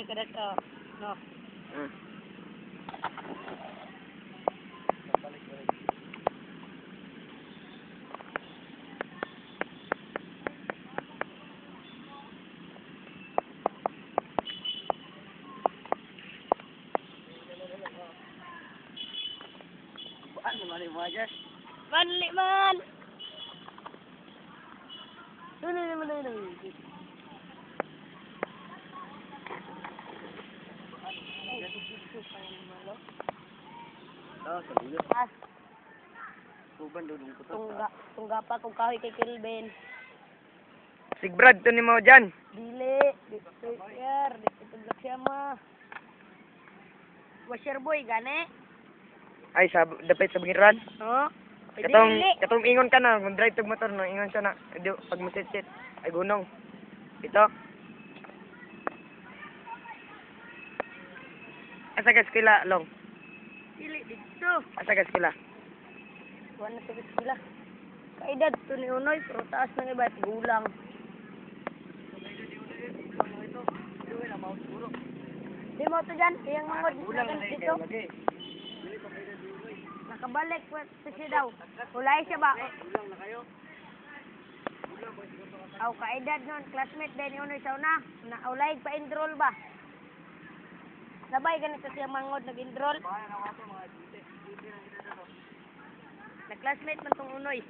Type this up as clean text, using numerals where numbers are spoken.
Ay, kadat ka. No. Ano man yung mga dyan? Manli man! Ano naman na yun? Oo, sa dulo. As, Kuban doon ko to. tungga pa kung kahoy kay Kilben. Sigbrad to ni mo dyan. Dili, sir, dito siya ma. Washer boy, gani? Ay, dapat sa bangiran. Oo. Dili. Katong ingon ka na, kung drive tog motor no, ingon siya na. Edi, pag masit-sit, ay gunong. Ito. Asa ka skila, long? Dili, dito. Asa ka skila? Wala na sa sila. Kaedad to ni Unoy, pero taas ng iba at gulang. Di mo to dyan, iyang mangod. Dito. Nakabalik po siya daw. Ulay siya ba? Aw, kaedad nun, classmate din ni Unoy sa una. Ulay pa enroll ba? Sabay ganito siya mangod nag-enroll. Na classmate man tong Unoy.